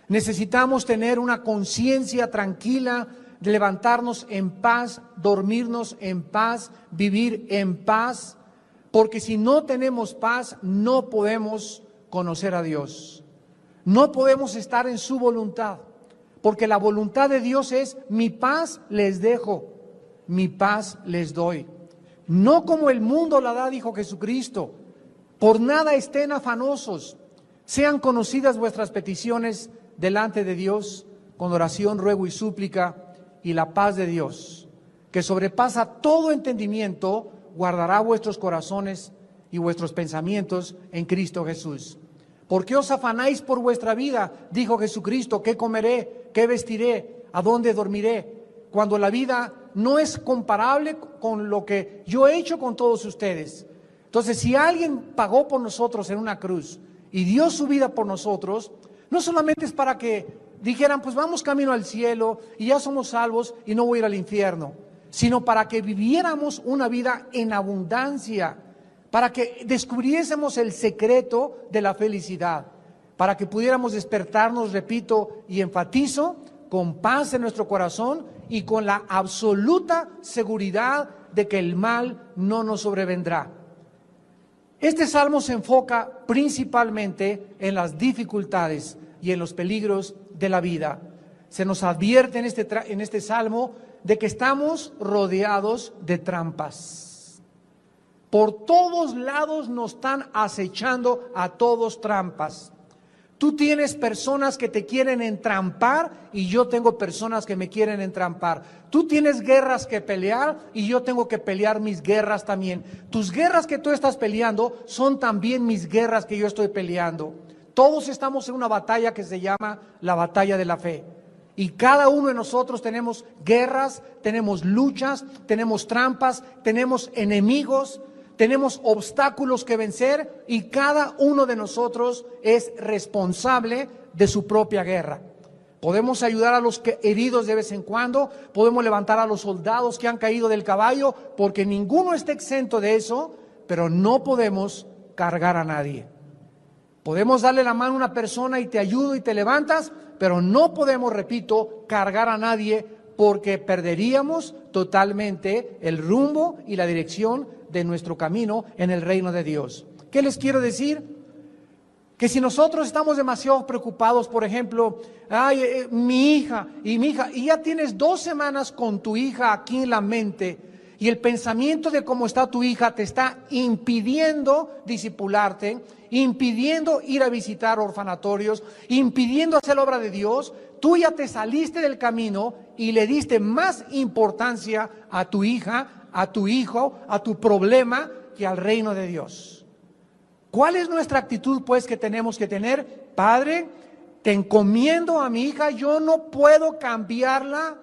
Necesitamos tener una conciencia tranquila, de levantarnos en paz, dormirnos en paz, vivir en paz, porque si no tenemos paz, no podemos conocer a Dios. No podemos estar en su voluntad, porque la voluntad de Dios es: mi paz les dejo, mi paz les doy. No como el mundo la da, dijo Jesucristo. Por nada estén afanosos, sean conocidas vuestras peticiones delante de Dios con oración, ruego y súplica, y la paz de Dios, que sobrepasa todo entendimiento, guardará vuestros corazones y vuestros pensamientos en Cristo Jesús. ¿Por qué os afanáis por vuestra vida? Dijo Jesucristo: ¿qué comeré? ¿Qué vestiré? ¿A dónde dormiré? Cuando la vida no es comparable con lo que yo he hecho con todos ustedes. Entonces, si alguien pagó por nosotros en una cruz y dio su vida por nosotros, no solamente es para que dijeran, pues vamos camino al cielo y ya somos salvos y no voy a ir al infierno, sino para que viviéramos una vida en abundancia, para que descubriésemos el secreto de la felicidad, para que pudiéramos despertarnos, repito y enfatizo, con paz en nuestro corazón y con la absoluta seguridad de que el mal no nos sobrevendrá. Este salmo se enfoca principalmente en las dificultades y en los peligros de la vida. Se nos advierte en este salmo de que estamos rodeados de trampas. Por todos lados nos están acechando a todos trampas. Tú tienes personas que te quieren entrampar y yo tengo personas que me quieren entrampar. Tú tienes guerras que pelear y yo tengo que pelear mis guerras también. Tus guerras que tú estás peleando son también mis guerras que yo estoy peleando. Todos estamos en una batalla que se llama la batalla de la fe. Y cada uno de nosotros tenemos guerras, tenemos luchas, tenemos trampas, tenemos enemigos, tenemos obstáculos que vencer y cada uno de nosotros es responsable de su propia guerra. Podemos ayudar a los heridos de vez en cuando, podemos levantar a los soldados que han caído del caballo, porque ninguno está exento de eso, pero no podemos cargar a nadie. Podemos darle la mano a una persona y te ayudo y te levantas, pero no podemos, repito, cargar a nadie, porque perderíamos totalmente el rumbo y la dirección de nuestro camino en el reino de Dios. ¿Qué les quiero decir? Que si nosotros estamos demasiado preocupados, por ejemplo, mi hija, y ya tienes 2 semanas con tu hija aquí en la mente, y el pensamiento de cómo está tu hija te está impidiendo discipularte, impidiendo ir a visitar orfanatorios, impidiendo hacer la obra de Dios, tú ya te saliste del camino y le diste más importancia a tu hija, a tu hijo, a tu problema, que al reino de Dios. ¿Cuál es nuestra actitud, pues, que tenemos que tener? Padre, te encomiendo a mi hija, yo no puedo cambiarla.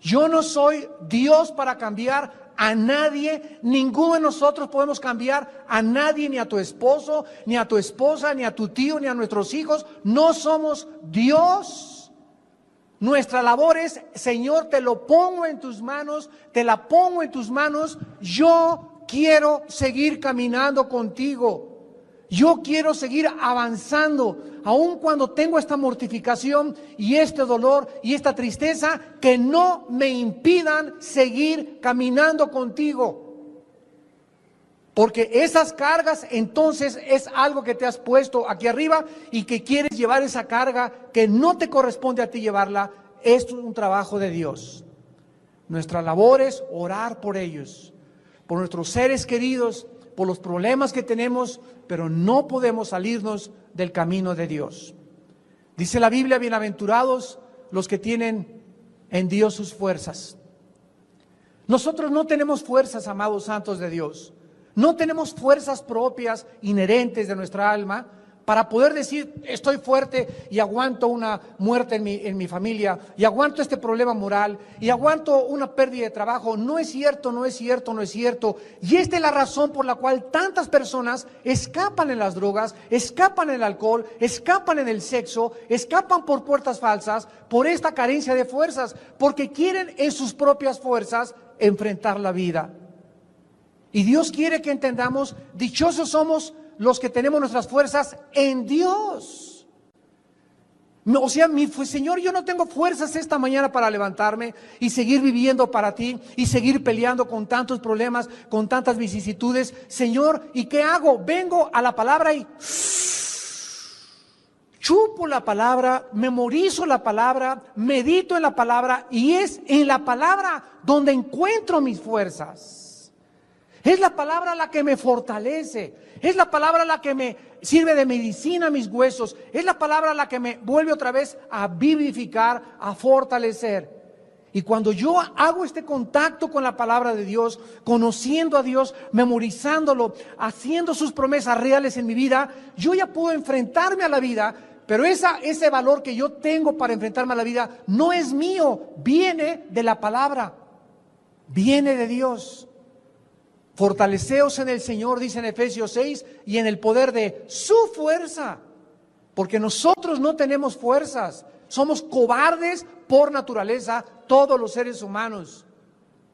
Yo no soy Dios para cambiar a nadie. Ninguno de nosotros podemos cambiar a nadie, ni a tu esposo, ni a tu esposa, ni a tu tío, ni a nuestros hijos. No somos Dios. Nuestra labor es: Señor, te lo pongo en tus manos, te la pongo en tus manos. Yo quiero seguir caminando contigo. Yo quiero seguir avanzando, aun cuando tengo esta mortificación y este dolor y esta tristeza, que no me impidan seguir caminando contigo. Porque esas cargas, entonces, es algo que te has puesto aquí arriba y que quieres llevar esa carga que no te corresponde a ti llevarla. Esto es un trabajo de Dios. Nuestra labor es orar por ellos, por nuestros seres queridos, por los problemas que tenemos, pero no podemos salirnos del camino de Dios. Dice la Biblia: bienaventurados los que tienen en Dios sus fuerzas. Nosotros no tenemos fuerzas, amados santos de Dios. No tenemos fuerzas propias, inherentes de nuestra alma, para poder decir: estoy fuerte y aguanto una muerte en mi familia, y aguanto este problema moral, y aguanto una pérdida de trabajo. No es cierto, no es cierto, no es cierto. Y esta es la razón por la cual tantas personas escapan en las drogas, escapan en el alcohol, escapan en el sexo, escapan por puertas falsas, por esta carencia de fuerzas, porque quieren en sus propias fuerzas enfrentar la vida. Y Dios quiere que entendamos: dichosos somos los que tenemos nuestras fuerzas en Dios. O sea, Señor, yo no tengo fuerzas esta mañana para levantarme y seguir viviendo para ti y seguir peleando con tantos problemas, con tantas vicisitudes. Señor, ¿y qué hago? Vengo a la palabra y chupo la palabra, memorizo la palabra, medito en la palabra, y es en la palabra donde encuentro mis fuerzas. Es la palabra la que me fortalece, es la palabra la que me sirve de medicina a mis huesos, es la palabra la que me vuelve otra vez a vivificar, a fortalecer. Y cuando yo hago este contacto con la palabra de Dios, conociendo a Dios, memorizándolo, haciendo sus promesas reales en mi vida, yo ya puedo enfrentarme a la vida. Pero ese valor que yo tengo para enfrentarme a la vida no es mío, viene de la palabra, viene de Dios. Fortaleceos en el Señor, dice en Efesios 6, y en el poder de su fuerza, porque nosotros no tenemos fuerzas, somos cobardes por naturaleza, todos los seres humanos,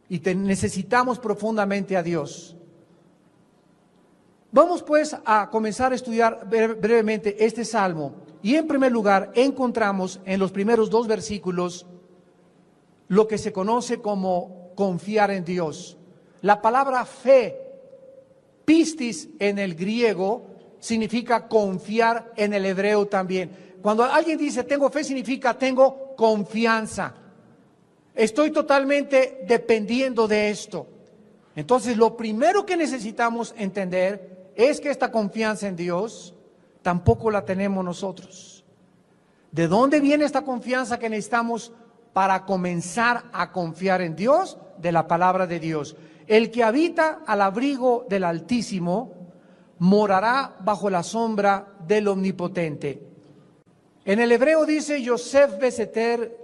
y necesitamos profundamente a Dios. Vamos pues a comenzar a estudiar brevemente este salmo. Y en primer lugar encontramos en los primeros 2 versículos lo que se conoce como confiar en Dios. La palabra fe, pistis en el griego, significa confiar en el hebreo también. Cuando alguien dice tengo fe, significa tengo confianza. Estoy totalmente dependiendo de esto. Entonces, lo primero que necesitamos entender es que esta confianza en Dios tampoco la tenemos nosotros. ¿De dónde viene esta confianza que necesitamos para comenzar a confiar en Dios? De la palabra de Dios. El que habita al abrigo del Altísimo morará bajo la sombra del Omnipotente. En el hebreo dice Yosef Beseter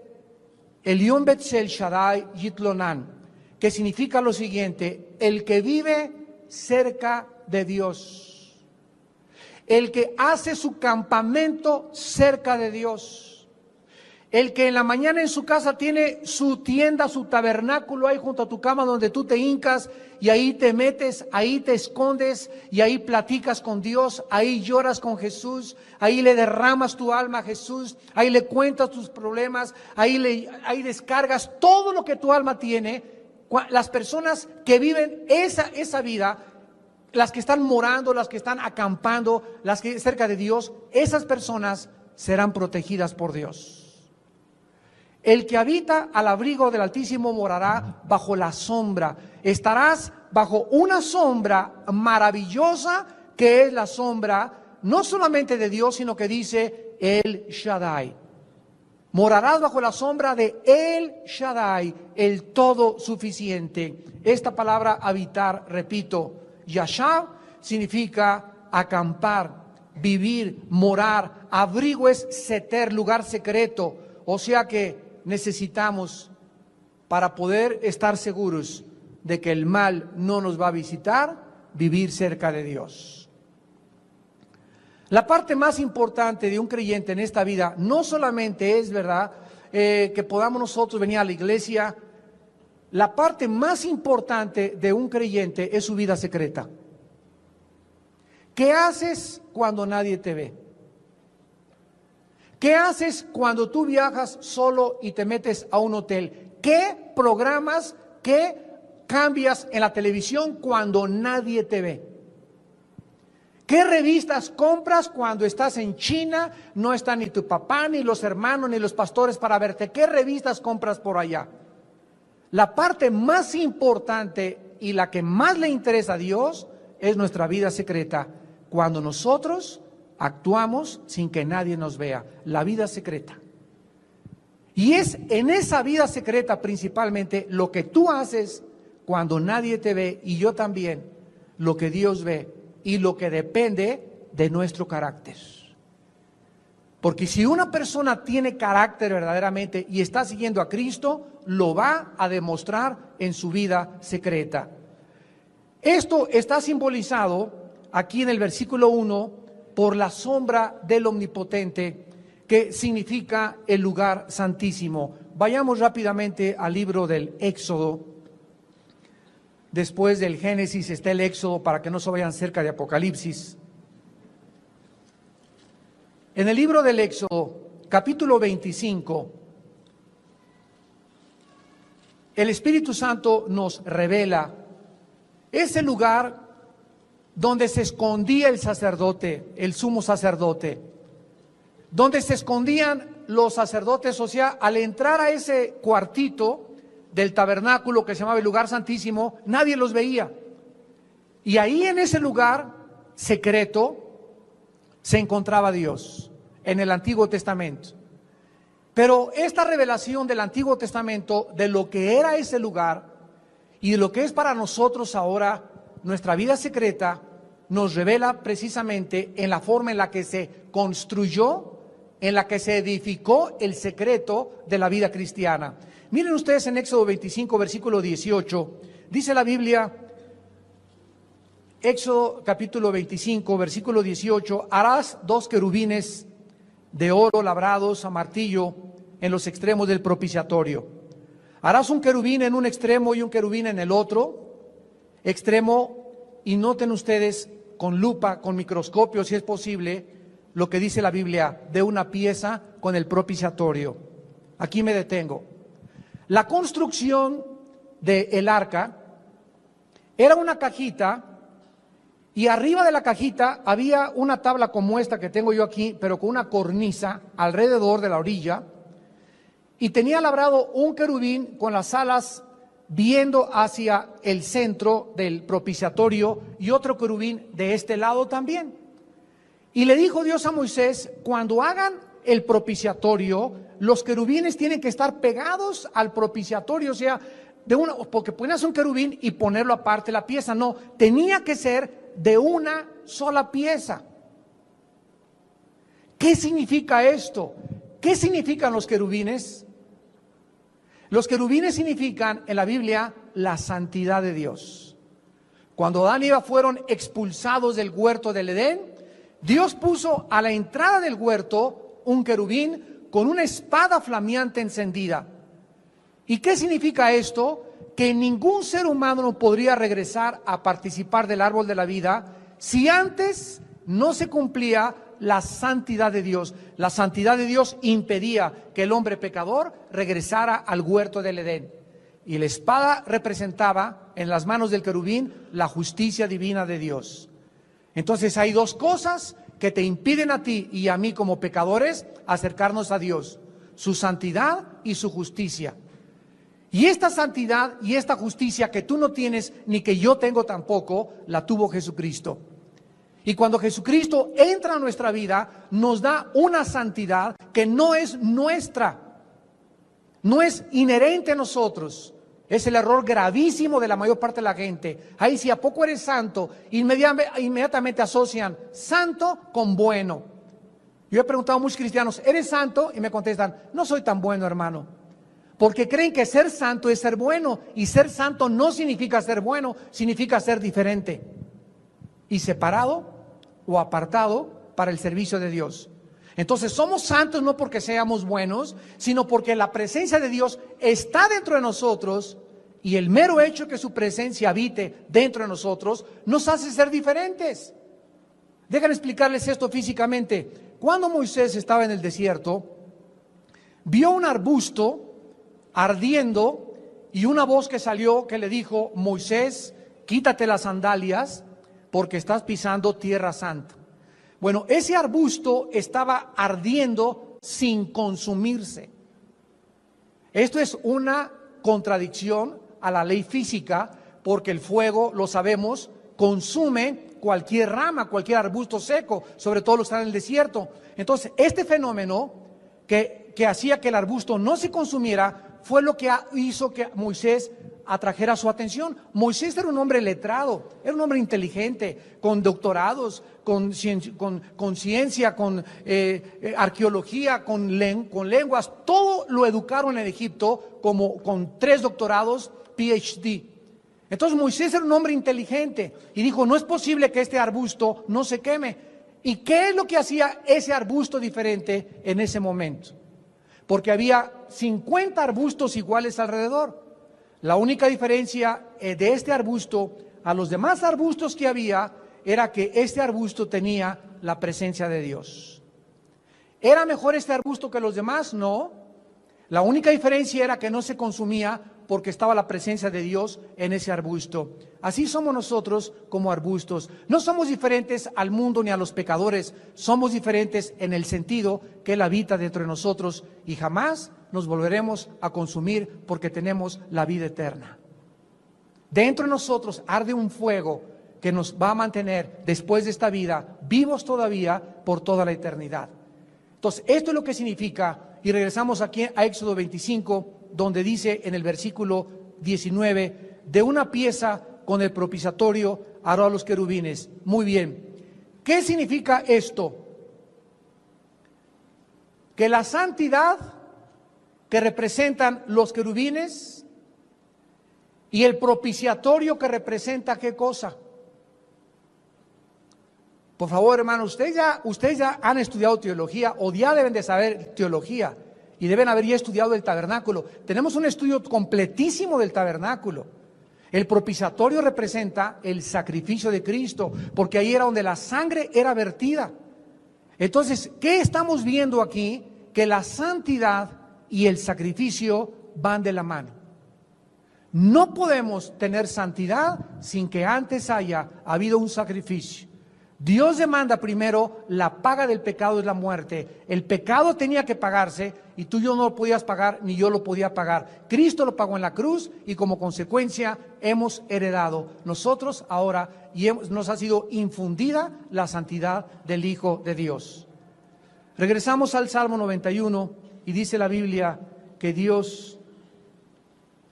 Elión Betshel Shaddai Yitlonan, que significa lo siguiente: el que vive cerca de Dios. El que hace su campamento cerca de Dios. El que en la mañana en su casa tiene su tienda, su tabernáculo ahí junto a tu cama donde tú te hincas y ahí te metes, ahí te escondes y ahí platicas con Dios, ahí lloras con Jesús, ahí le derramas tu alma a Jesús, ahí le cuentas tus problemas, ahí descargas todo lo que tu alma tiene. Las personas que viven esa vida, las que están morando, las que están acampando, las que cerca de Dios, esas personas serán protegidas por Dios. El que habita al abrigo del Altísimo morará bajo la sombra. Estarás bajo una sombra maravillosa, que es la sombra no solamente de Dios, sino que dice El Shaddai. Morarás bajo la sombra de El Shaddai, el todo suficiente. Esta palabra habitar, repito, Yashav significa acampar, vivir, morar. Abrigo es seter, lugar secreto. O sea que necesitamos, para poder estar seguros de que el mal no nos va a visitar, vivir cerca de Dios. La parte más importante de un creyente en esta vida no solamente es, ¿verdad?, que podamos nosotros venir a la iglesia. La parte más importante de un creyente es su vida secreta. ¿Qué haces cuando nadie te ve? ¿Qué haces cuando tú viajas solo y te metes a un hotel? ¿Qué programas, qué cambias en la televisión cuando nadie te ve? ¿Qué revistas compras cuando estás en China? No está ni tu papá, ni los hermanos, ni los pastores para verte. ¿Qué revistas compras por allá? La parte más importante y la que más le interesa a Dios es nuestra vida secreta. Cuando nosotros actuamos sin que nadie nos vea, la vida secreta. Y es en esa vida secreta principalmente lo que tú haces cuando nadie te ve, y yo también, lo que Dios ve y lo que depende de nuestro carácter. Porque si una persona tiene carácter verdaderamente y está siguiendo a Cristo, lo va a demostrar en su vida secreta. Esto está simbolizado aquí en el versículo 1 por la sombra del Omnipotente, que significa el lugar santísimo. Vayamos rápidamente al libro del Éxodo. Después del Génesis está el Éxodo, para que no se vayan cerca de Apocalipsis. En el libro del Éxodo, capítulo 25, el Espíritu Santo nos revela ese lugar donde se escondía el sacerdote, el sumo sacerdote, donde se escondían los sacerdotes. O sea, al entrar a ese cuartito del tabernáculo que se llamaba el lugar santísimo, nadie los veía. Y ahí en ese lugar secreto se encontraba Dios en el Antiguo Testamento. Pero esta revelación del Antiguo Testamento, de lo que era ese lugar y de lo que es para nosotros ahora nuestra vida secreta, nos revela precisamente en la forma en la que se construyó, en la que se edificó el secreto de la vida cristiana. Miren ustedes en Éxodo 25, versículo 18, dice la Biblia, Éxodo capítulo 25, versículo 18, harás 2 querubines de oro labrados a martillo en los extremos del propiciatorio. Harás un querubín en un extremo y un querubín en el otro extremo, y noten ustedes con lupa, con microscopio, si es posible, lo que dice la Biblia de una pieza con el propiciatorio. Aquí me detengo. La construcción del arca era una cajita, y arriba de la cajita había una tabla como esta que tengo yo aquí, pero con una cornisa alrededor de la orilla, y tenía labrado un querubín con las alas viendo hacia el centro del propiciatorio y otro querubín de este lado también. Y le dijo Dios a Moisés, cuando hagan el propiciatorio, los querubines tienen que estar pegados al propiciatorio, o sea, porque ponías un querubín y ponerlo aparte la pieza, no, tenía que ser de una sola pieza. ¿Qué significa esto? ¿Qué significan los querubines? Los querubines significan en la Biblia la santidad de Dios. Cuando Adán y Eva fueron expulsados del huerto del Edén, Dios puso a la entrada del huerto un querubín con una espada flameante encendida. ¿Y qué significa esto? Que ningún ser humano podría regresar a participar del árbol de la vida si antes no se cumplía la santidad de Dios. La santidad de Dios impedía que el hombre pecador regresara al huerto del Edén. Y la espada representaba en las manos del querubín la justicia divina de Dios. Entonces hay 2 cosas que te impiden a ti y a mí como pecadores acercarnos a Dios: su santidad y su justicia. Y esta santidad y esta justicia que tú no tienes ni que yo tengo tampoco, la tuvo Jesucristo. Y cuando Jesucristo entra a nuestra vida, nos da una santidad que no es nuestra, no es inherente a nosotros. Es el error gravísimo de la mayor parte de la gente. Ahí si a poco eres santo, inmediatamente asocian santo con bueno. Yo he preguntado a muchos cristianos, ¿eres santo? Y me contestan, no soy tan bueno, hermano. Porque creen que ser santo es ser bueno, y ser santo no significa ser bueno, significa ser diferente y separado o apartado para el servicio de Dios. Entonces somos santos no porque seamos buenos, sino porque la presencia de Dios está dentro de nosotros, y el mero hecho que su presencia habite dentro de nosotros nos hace ser diferentes. Déjenme explicarles esto físicamente. Cuando Moisés estaba en el desierto, vio un arbusto ardiendo y una voz que salió que le dijo, Moisés, quítate las sandalias porque estás pisando tierra santa. Bueno, ese arbusto estaba ardiendo sin consumirse. Esto es una contradicción a la ley física, porque el fuego, lo sabemos, consume cualquier rama, cualquier arbusto seco, sobre todo los que están en el desierto. Entonces, este fenómeno que hacía que el arbusto no se consumiera fue lo que hizo que Moisés atrajera su atención. Moisés era un hombre letrado, era un hombre inteligente, con doctorados, con ciencia, con arqueología, con lenguas. Todo lo educaron en Egipto como con 3 doctorados, PhD. Entonces Moisés era un hombre inteligente y dijo, no es posible que este arbusto no se queme. ¿Y qué es lo que hacía ese arbusto diferente en ese momento? Porque había 50 arbustos iguales alrededor. La única diferencia de este arbusto a los demás arbustos que había era que este arbusto tenía la presencia de Dios. ¿Era mejor este arbusto que los demás? No. La única diferencia era que no se consumía porque estaba la presencia de Dios en ese arbusto. Así somos nosotros como arbustos. No somos diferentes al mundo ni a los pecadores. Somos diferentes en el sentido que Él habita dentro de nosotros y jamás nos volveremos a consumir porque tenemos la vida eterna. Dentro de nosotros arde un fuego que nos va a mantener después de esta vida vivos todavía por toda la eternidad. Entonces, esto es lo que significa, y regresamos aquí a Éxodo 25, donde dice en el versículo 19, de una pieza con el propiciatorio hará a los querubines. Muy bien, ¿qué significa esto? Que la santidad que representan los querubines y el propiciatorio que representa ¿qué cosa? Por favor, hermano, ustedes ya han estudiado teología o ya deben de saber teología y deben haber ya estudiado el tabernáculo. Tenemos un estudio completísimo del tabernáculo. El propiciatorio representa el sacrificio de Cristo, porque ahí era donde la sangre era vertida. Entonces, ¿qué estamos viendo aquí? Que la santidad y el sacrificio van de la mano. No podemos tener santidad sin que antes haya habido un sacrificio. Dios demanda primero, la paga del pecado es la muerte. El pecado tenía que pagarse y tú y yo no lo podías pagar, ni yo lo podía pagar. Cristo lo pagó en la cruz y como consecuencia hemos heredado nosotros ahora y nos ha sido infundida la santidad del Hijo de Dios. Regresamos al Salmo 91 y dice la Biblia que Dios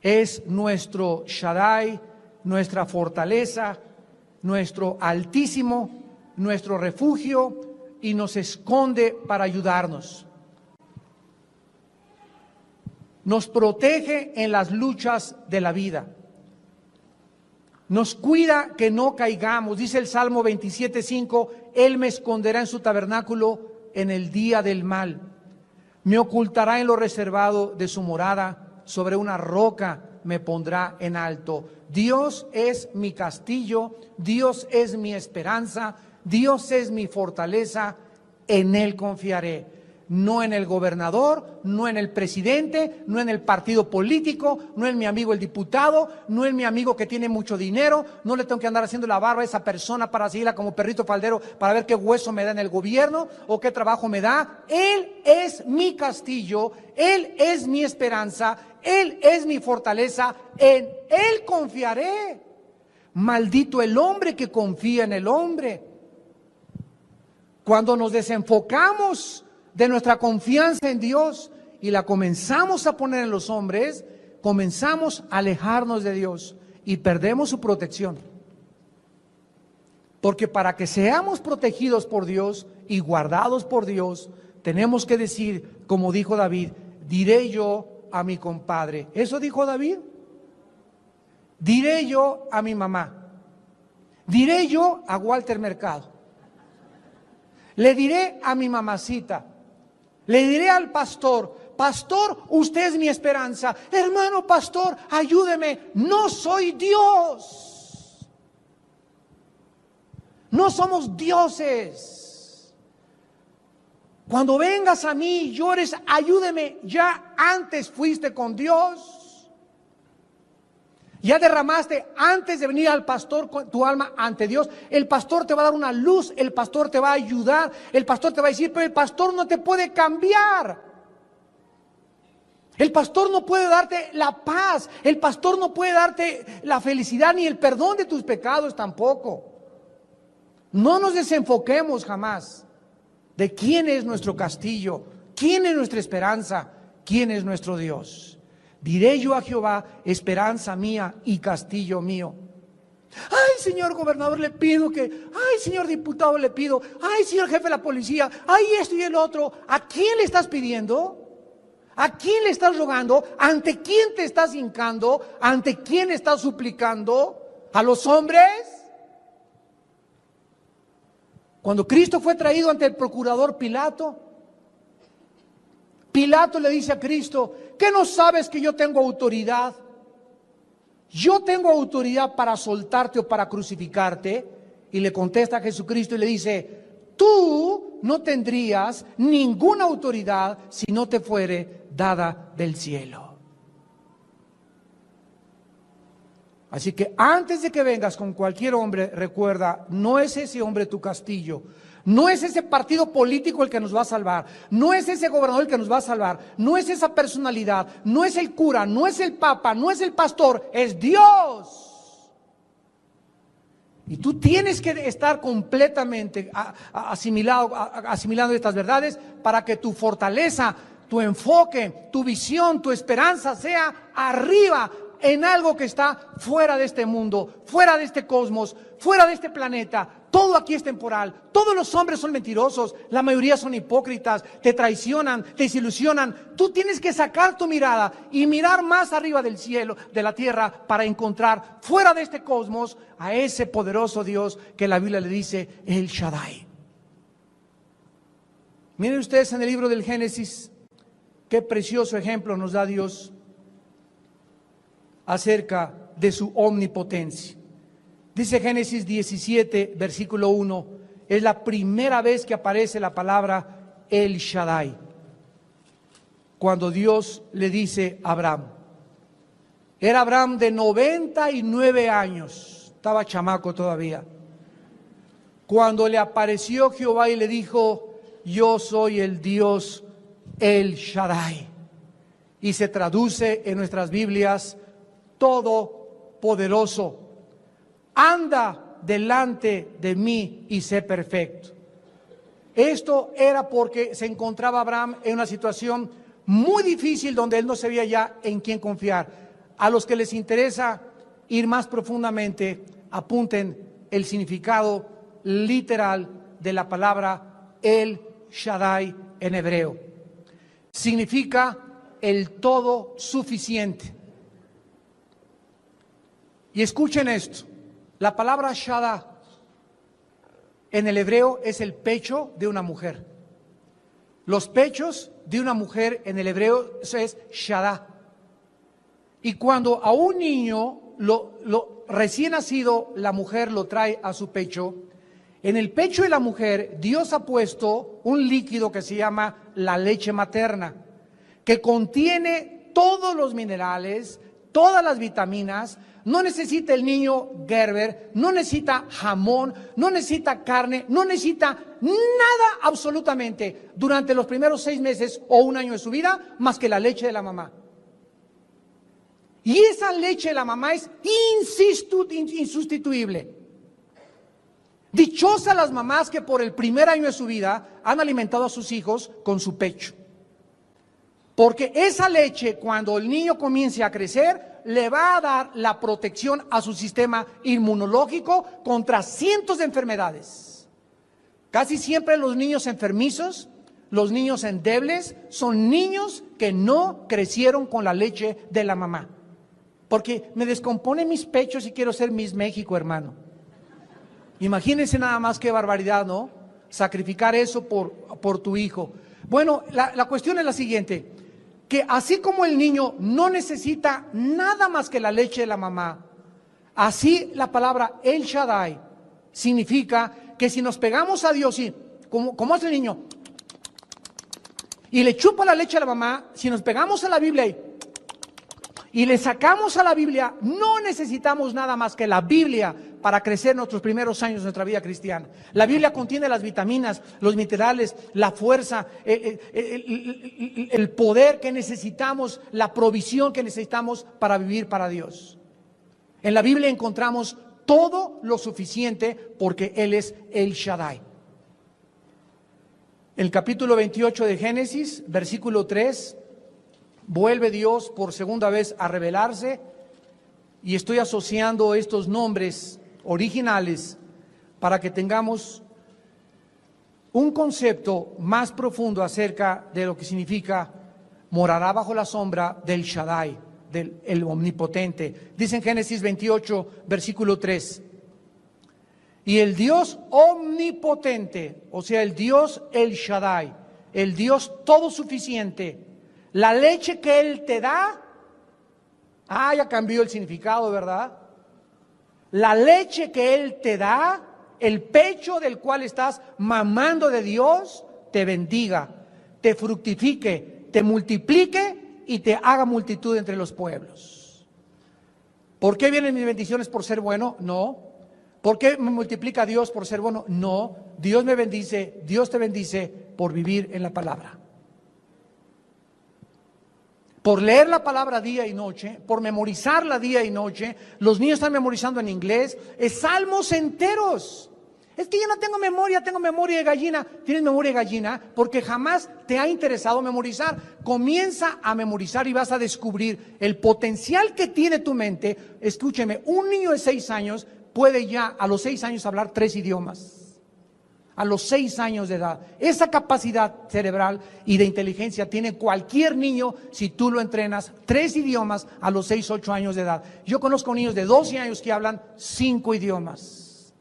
es nuestro Shaddai, nuestra fortaleza, nuestro Altísimo, nuestro refugio y nos esconde para ayudarnos. Nos protege en las luchas de la vida. Nos cuida que no caigamos. Dice el Salmo 27:5, Él me esconderá en su tabernáculo en el día del mal. Me ocultará en lo reservado de su morada, sobre una roca me pondrá en alto. Dios es mi castillo, Dios es mi esperanza, Dios es mi fortaleza, en Él confiaré. No en el gobernador, no en el presidente, no en el partido político, no en mi amigo el diputado, no en mi amigo que tiene mucho dinero, no le tengo que andar haciendo la barba a esa persona para seguirla como perrito faldero para ver qué hueso me da en el gobierno o qué trabajo me da. Él es mi castillo, Él es mi esperanza, Él es mi fortaleza, en Él confiaré. Maldito el hombre que confía en el hombre. Cuando nos desenfocamos de nuestra confianza en Dios y la comenzamos a poner en los hombres, comenzamos a alejarnos de Dios y perdemos su protección. Porque para que seamos protegidos por Dios y guardados por Dios, tenemos que decir, como dijo David, diré yo a mi compadre. ¿Eso dijo David? Diré yo a mi mamá. Diré yo a Walter Mercado. Le diré a mi mamacita. Le diré al pastor, pastor, usted es mi esperanza. Hermano pastor, ayúdeme, no soy Dios. No somos dioses. Cuando vengas a mí y llores, ayúdeme, ya antes fuiste con Dios. Ya derramaste antes de venir al pastor tu alma ante Dios. El pastor te va a dar una luz, el pastor te va a ayudar, el pastor te va a decir, pero el pastor no te puede cambiar. El pastor no puede darte la paz, el pastor no puede darte la felicidad ni el perdón de tus pecados tampoco. No nos desenfoquemos jamás de quién es nuestro castillo, quién es nuestra esperanza, quién es nuestro Dios. Diré yo a Jehová, esperanza mía y castillo mío. Ay, señor gobernador, le pido que, ay, señor diputado, le pido, ay, señor jefe de la policía, ay, esto y el otro. ¿A quién le estás pidiendo? ¿A quién le estás rogando? ¿Ante quién te estás hincando? ¿Ante quién estás suplicando? ¿A los hombres? Cuando Cristo fue traído ante el procurador Pilato, Pilato le dice a Cristo, ¿qué no sabes que yo tengo autoridad? Yo tengo autoridad para soltarte o para crucificarte. Y le contesta a Jesucristo y le dice, tú no tendrías ninguna autoridad si no te fuere dada del cielo. Así que antes de que vengas con cualquier hombre, recuerda, no es ese hombre tu castillo, no es ese partido político el que nos va a salvar, no es ese gobernador el que nos va a salvar, no es esa personalidad, no es el cura, no es el papa, no es el pastor, es Dios. Y tú tienes que estar completamente asimilando estas verdades para que tu fortaleza, tu enfoque, tu visión, tu esperanza sea arriba, en algo que está fuera de este mundo, fuera de este cosmos, fuera de este planeta. Todo aquí es temporal. Todos los hombres son mentirosos, la mayoría son hipócritas, te traicionan, te desilusionan. Tú tienes que sacar tu mirada y mirar más arriba del cielo, de la tierra, para encontrar fuera de este cosmos a ese poderoso Dios que la Biblia le dice El Shaddai. Miren ustedes en el libro del Génesis, qué precioso ejemplo nos da Dios acerca de su omnipotencia. Dice Génesis 17, versículo 1, es la primera vez que aparece la palabra El Shaddai, cuando Dios le dice a Abraham. Era Abraham de 99 años, estaba chamaco todavía, cuando le apareció Jehová y le dijo, yo soy el Dios El Shaddai. Y se traduce en nuestras Biblias, todopoderoso. Anda delante de mí y sé perfecto. Esto era porque se encontraba Abraham en una situación muy difícil donde él no sabía ya en quién confiar. A los que les interesa ir más profundamente, apunten el significado literal de la palabra El Shaddai en hebreo. Significa el todo suficiente. Y escuchen esto, la palabra Shaddai en el hebreo es el pecho de una mujer. Los pechos de una mujer en el hebreo es Shaddai. Y cuando a un niño recién nacido la mujer lo trae a su pecho, en el pecho de la mujer Dios ha puesto un líquido que se llama la leche materna, que contiene todos los minerales, todas las vitaminas. No necesita el niño Gerber, no necesita jamón, no necesita carne, no necesita nada absolutamente durante los primeros 6 meses o 1 año de su vida, más que la leche de la mamá. Y esa leche de la mamá es insustituible. Dichosas las mamás que por el primer año de su vida han alimentado a sus hijos con su pecho. Porque esa leche, cuando el niño comience a crecer, le va a dar la protección a su sistema inmunológico contra cientos de enfermedades. Casi siempre los niños enfermizos, los niños endebles, son niños que no crecieron con la leche de la mamá. Porque me descompone mis pechos y quiero ser Miss México, hermano. Imagínense nada más qué barbaridad, ¿no? Sacrificar eso por tu hijo. Bueno, la cuestión es la siguiente, que así como el niño no necesita nada más que la leche de la mamá, así la palabra El Shaddai significa que si nos pegamos a Dios, y como hace el niño, y le chupa la leche a la mamá, si nos pegamos a la Biblia y le sacamos a la Biblia, no necesitamos nada más que la Biblia para crecer nuestros primeros años de nuestra vida cristiana. La Biblia contiene las vitaminas, los minerales, la fuerza, el poder que necesitamos, la provisión que necesitamos para vivir para Dios. En la Biblia encontramos todo lo suficiente porque Él es El Shaddai. En el capítulo 28 de Génesis, versículo 3, vuelve Dios por segunda vez a revelarse, y estoy asociando estos nombres originales para que tengamos un concepto más profundo acerca de lo que significa morará bajo la sombra del Shaddai, del omnipotente. Dice en Génesis 28, versículo 3, y el Dios omnipotente, o sea, el Dios El Shaddai, el Dios todo suficiente, la leche que Él te da, ya cambió el significado, ¿verdad? La leche que Él te da el pecho del cual estás mamando de Dios, te bendiga, te fructifique, te multiplique y te haga multitud entre los pueblos. ¿Por qué vienen mis bendiciones? ¿Por ser bueno? No. ¿Por qué me multiplica Dios por ser bueno? No. Dios me bendice, Dios te bendice por vivir en la palabra. Por leer la palabra día y noche, por memorizarla día y noche. Los niños están memorizando en inglés, salmos enteros. Es que yo no tengo memoria de gallina. Tienes memoria de gallina porque jamás te ha interesado memorizar. Comienza a memorizar y vas a descubrir el potencial que tiene tu mente. Escúcheme, un niño de 6 años puede ya a los 6 años hablar 3 idiomas. A los 6 años de edad. Esa capacidad cerebral y de inteligencia tiene cualquier niño si tú lo entrenas 3 idiomas a los 6, 8 años de edad. Yo conozco niños de 12 años que hablan 5 idiomas.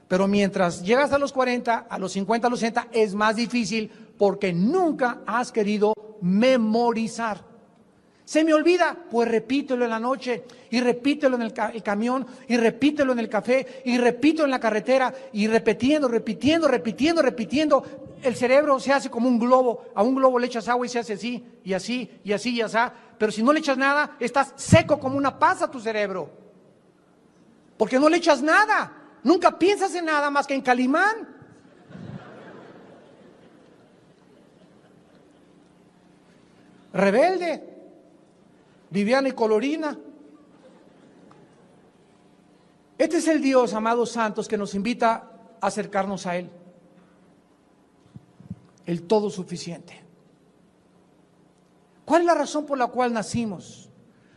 Pero mientras llegas a los 40, a los 50, a los 60, es más difícil porque nunca has querido memorizar. ¿Se me olvida? Pues repítelo en la noche, y repítelo en el camión, y repítelo en el café, y repítelo en la carretera, y repitiendo. El cerebro se hace como un globo. A un globo le echas agua y se hace así, y así, y así, y así. Pero si no le echas nada, estás seco como una pasa a tu cerebro. Porque no le echas nada. Nunca piensas en nada más que en Calimán. Rebelde. Viviana y Colorina. Este es el Dios, amados santos, que nos invita a acercarnos a Él. El todo suficiente. ¿Cuál es la razón por la cual nacimos?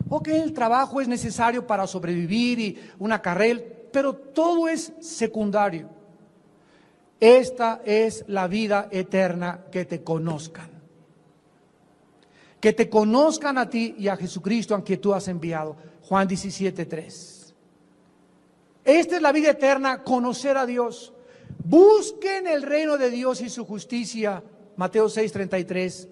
Ok, el trabajo es necesario para sobrevivir y una carrera, pero todo es secundario. Esta es la vida eterna, que te conozcan. Que te conozcan a ti y a Jesucristo, a quien tú has enviado. Juan 17:3. Esta es la vida eterna, conocer a Dios. Busquen el reino de Dios y su justicia. Mateo 6:33.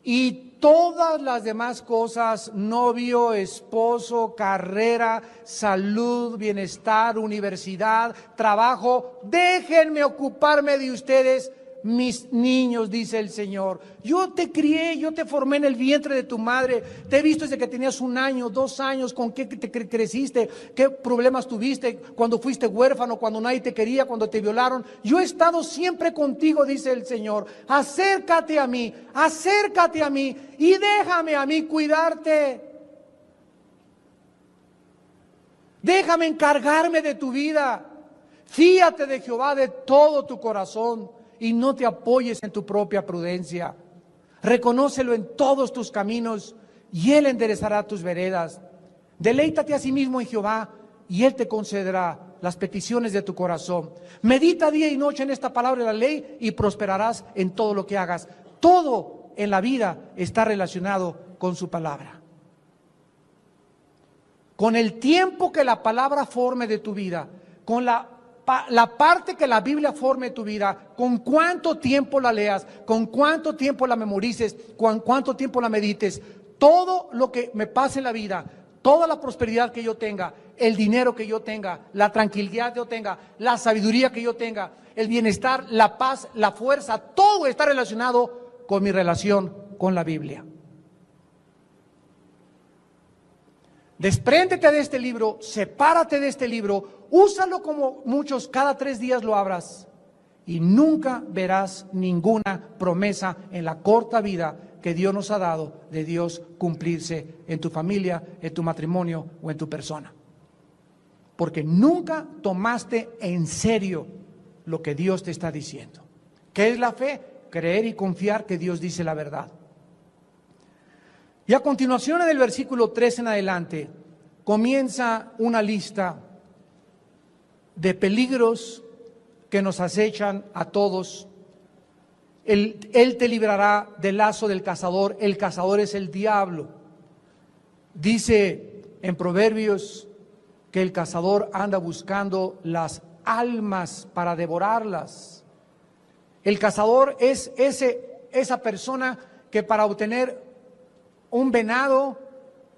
Y todas las demás cosas, novio, esposo, carrera, salud, bienestar, universidad, trabajo, déjenme ocuparme de ustedes, mis niños, dice el Señor. Yo te crié, yo te formé en el vientre de tu madre, te he visto desde que tenías 1 año, 2 años, con qué te creciste, qué problemas tuviste, cuando fuiste huérfano, cuando nadie te quería, cuando te violaron. Yo he estado siempre contigo, dice el Señor. Acércate a mí y déjame a mí cuidarte. Déjame encargarme de tu vida. Fíate de Jehová de todo tu corazón y no te apoyes en tu propia prudencia. Reconócelo en todos tus caminos y Él enderezará tus veredas. Deleítate a sí mismo en Jehová y Él te concederá las peticiones de tu corazón. Medita día y noche en esta palabra de la ley y prosperarás en todo lo que hagas. Todo en la vida está relacionado con su palabra. Con el tiempo que la palabra forme de tu vida, con la parte que la Biblia forme tu vida, con cuánto tiempo la leas, con cuánto tiempo la memorices, con cuánto tiempo la medites, todo lo que me pase en la vida, toda la prosperidad que yo tenga, el dinero que yo tenga, la tranquilidad que yo tenga, la sabiduría que yo tenga, el bienestar, la paz, la fuerza, todo está relacionado con mi relación con la Biblia. Despréndete de este libro, sepárate de este libro, úsalo como muchos, cada 3 días lo abras y nunca verás ninguna promesa en la corta vida que Dios nos ha dado de Dios cumplirse en tu familia, en tu matrimonio o en tu persona. Porque nunca tomaste en serio lo que Dios te está diciendo. ¿Qué es la fe? Creer y confiar que Dios dice la verdad. Y a continuación, en el versículo 3 en adelante, comienza una lista de peligros que nos acechan a todos. Él te librará del lazo del cazador. El cazador es el diablo. Dice en Proverbios que el cazador anda buscando las almas para devorarlas. El cazador es esa persona que para obtener un venado,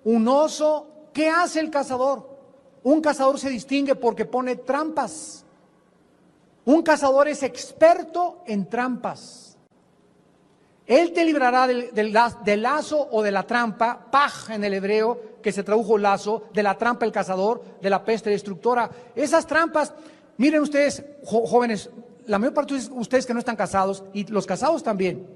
un oso, ¿qué hace el cazador? Un cazador se distingue porque pone trampas. Un cazador es experto en trampas. Él te librará del lazo o de la trampa, paj en el hebreo, que se tradujo lazo, de la trampa el cazador, de la peste destructora. Esas trampas, miren ustedes, jóvenes, la mayor parte de ustedes que no están casados, y los casados también,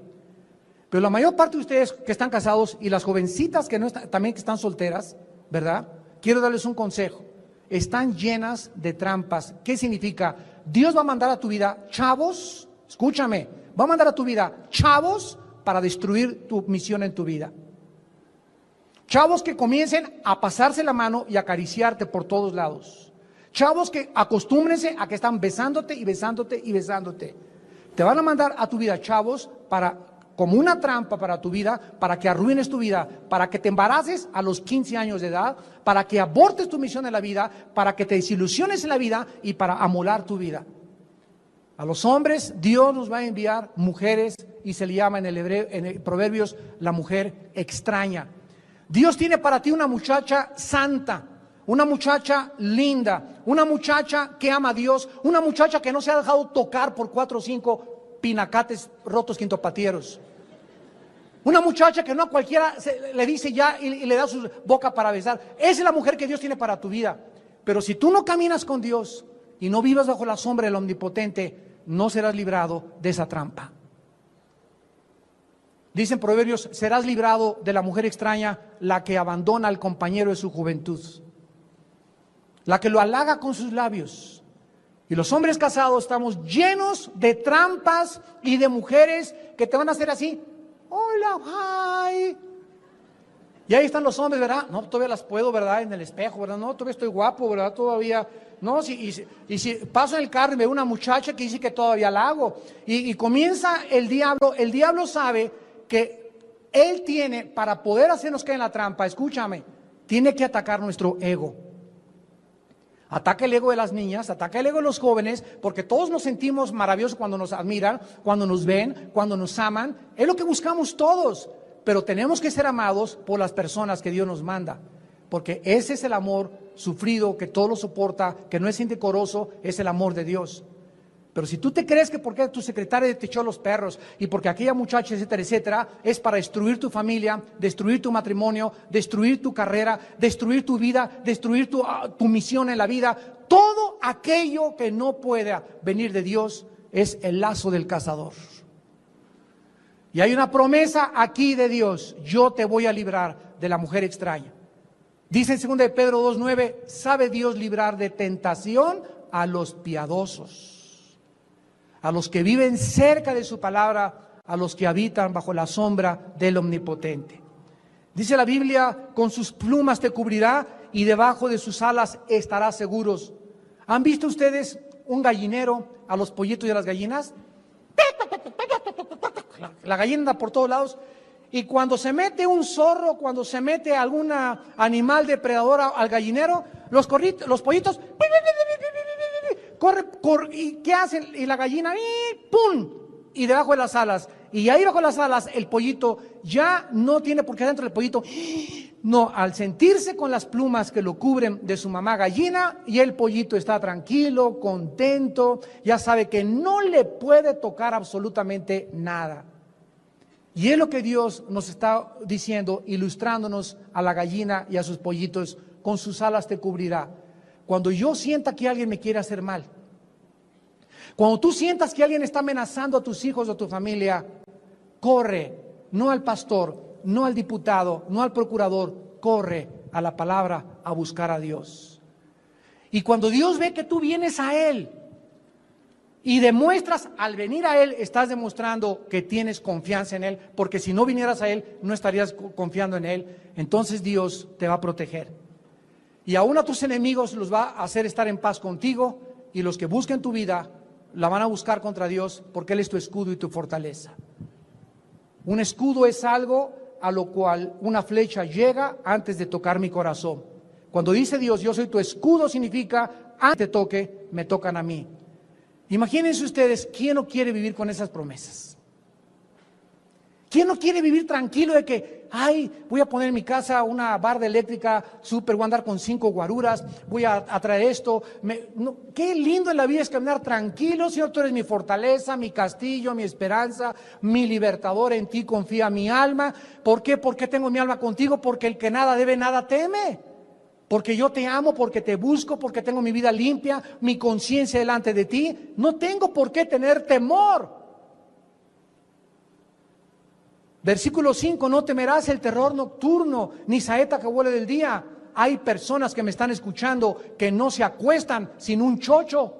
pero la mayor parte de ustedes que están casados y las jovencitas que no están, también que están solteras, ¿verdad? Quiero darles un consejo. Están llenas de trampas. ¿Qué significa? Dios va a mandar a tu vida chavos, escúchame, va a mandar a tu vida chavos para destruir tu misión en tu vida. Chavos que comiencen a pasarse la mano y acariciarte por todos lados. Chavos que acostúmbrense a que están besándote y besándote y besándote. Te van a mandar a tu vida chavos como una trampa para tu vida, para que arruines tu vida, para que te embaraces a los 15 años de edad, para que abortes tu misión en la vida, para que te desilusiones en la vida y para amolar tu vida. A los hombres Dios nos va a enviar mujeres y se le llama en el hebreo, en el Proverbios, la mujer extraña. Dios tiene para ti una muchacha santa, una muchacha linda, una muchacha que ama a Dios, una muchacha que no se ha dejado tocar por 4 o 5 pinacates rotos quintopatieros. Una muchacha que no a cualquiera le dice ya y le da su boca para besar. Esa es la mujer que Dios tiene para tu vida. Pero si tú no caminas con Dios y no vivas bajo la sombra del Omnipotente, no serás librado de esa trampa. Dicen Proverbios, serás librado de la mujer extraña, la que abandona al compañero de su juventud, la que lo halaga con sus labios. Y los hombres casados estamos llenos de trampas y de mujeres que te van a hacer así. Hola, hi. Y ahí están los hombres, ¿verdad? No, todavía las puedo, ¿verdad? En el espejo, ¿verdad? No, todavía estoy guapo, ¿verdad? Todavía. No, y si paso en el carro y veo una muchacha que dice que todavía la hago. Y comienza el diablo sabe que él tiene, para poder hacernos caer en la trampa, escúchame, tiene que atacar nuestro ego. Ataca el ego de las niñas, ataca el ego de los jóvenes, porque todos nos sentimos maravillosos cuando nos admiran, cuando nos ven, cuando nos aman. Es lo que buscamos todos, pero tenemos que ser amados por las personas que Dios nos manda, porque ese es el amor sufrido, que todo lo soporta, que no es indecoroso, es el amor de Dios. Pero si tú te crees que porque tu secretaria te echó los perros y porque aquella muchacha, etcétera, etcétera, es para destruir tu familia, destruir tu matrimonio, destruir tu carrera, destruir tu vida, destruir tu misión en la vida, todo aquello que no pueda venir de Dios es el lazo del cazador. Y hay una promesa aquí de Dios: yo te voy a librar de la mujer extraña. Dice en 2 de Pedro 2:9, sabe Dios librar de tentación a los piadosos, a los que viven cerca de su palabra, a los que habitan bajo la sombra del Omnipotente. Dice la Biblia, con sus plumas te cubrirá y debajo de sus alas estarás seguros. ¿Han visto ustedes un gallinero a los pollitos y a las gallinas? La gallina anda por todos lados. Y cuando se mete un zorro, cuando se mete algún animal depredador al gallinero, los pollitos corre, ¿y qué hacen? Y la gallina, ¡pum! Y debajo de las alas. Y ahí bajo las alas el pollito ya no tiene por qué dentro del pollito. No, al sentirse con las plumas que lo cubren de su mamá gallina, y el pollito está tranquilo, contento, ya sabe que no le puede tocar absolutamente nada. Y es lo que Dios nos está diciendo, ilustrándonos a la gallina y a sus pollitos: con sus alas te cubrirá. Cuando yo sienta que alguien me quiere hacer mal, cuando tú sientas que alguien está amenazando a tus hijos o a tu familia, corre, no al pastor, no al diputado, no al procurador, corre a la palabra a buscar a Dios. Y cuando Dios ve que tú vienes a Él y demuestras, al venir a Él, estás demostrando que tienes confianza en Él, porque si no vinieras a Él, no estarías confiando en Él, entonces Dios te va a proteger. Y aún a tus enemigos los va a hacer estar en paz contigo, y los que busquen tu vida la van a buscar contra Dios, porque Él es tu escudo y tu fortaleza. Un escudo es algo a lo cual una flecha llega antes de tocar mi corazón. Cuando dice Dios, yo soy tu escudo, significa, antes te toque, me tocan a mí. Imagínense ustedes, ¿quién no quiere vivir con esas promesas? ¿Quién no quiere vivir tranquilo de que, ay, voy a poner en mi casa una barda eléctrica súper, voy a andar con 5 guaruras, voy a traer esto? No, qué lindo en la vida es caminar tranquilo, Señor, tú eres mi fortaleza, mi castillo, mi esperanza, mi libertador, en ti confía mi alma. ¿Por qué? ¿Por qué tengo mi alma contigo? Porque el que nada debe, nada teme. Porque yo te amo, porque te busco, porque tengo mi vida limpia, mi conciencia delante de ti. No tengo por qué tener temor. Versículo 5, no temerás el terror nocturno, ni saeta que vuele del día. Hay personas que me están escuchando que no se acuestan sin un chocho.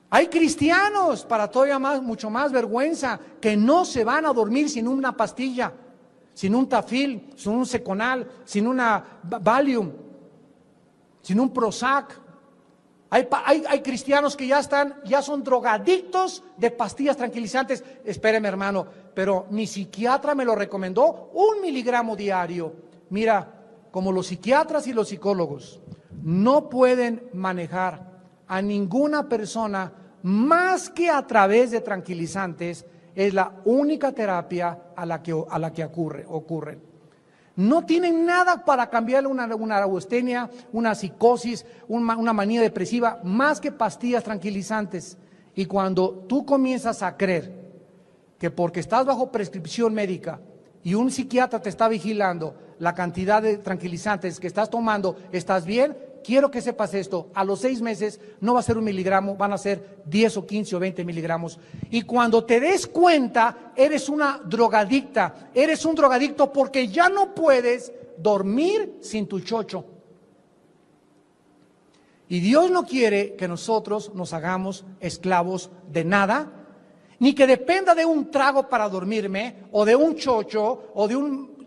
Hay cristianos, para todavía más, mucho más vergüenza, que no se van a dormir sin una pastilla, sin un Tafil, sin un Seconal, sin una Valium, sin un Prozac. Hay cristianos que ya son drogadictos de pastillas tranquilizantes. Espéreme, hermano, pero mi psiquiatra me lo recomendó 1 miligramo diario. Mira, como los psiquiatras y los psicólogos no pueden manejar a ninguna persona más que a través de tranquilizantes, es la única terapia a la que ocurren. No tienen nada para cambiarle una neurastenia, una psicosis, una manía depresiva, más que pastillas tranquilizantes. Y cuando tú comienzas a creer que porque estás bajo prescripción médica y un psiquiatra te está vigilando la cantidad de tranquilizantes que estás tomando, estás bien, quiero que sepas esto: a los 6 meses no va a ser 1 miligramo, van a ser 10 o 15 o 20 miligramos. Y cuando te des cuenta, eres una drogadicta, eres un drogadicto porque ya no puedes dormir sin tu chocho. Y Dios no quiere que nosotros nos hagamos esclavos de nada, ni que dependa de un trago para dormirme, o de un chocho, o de un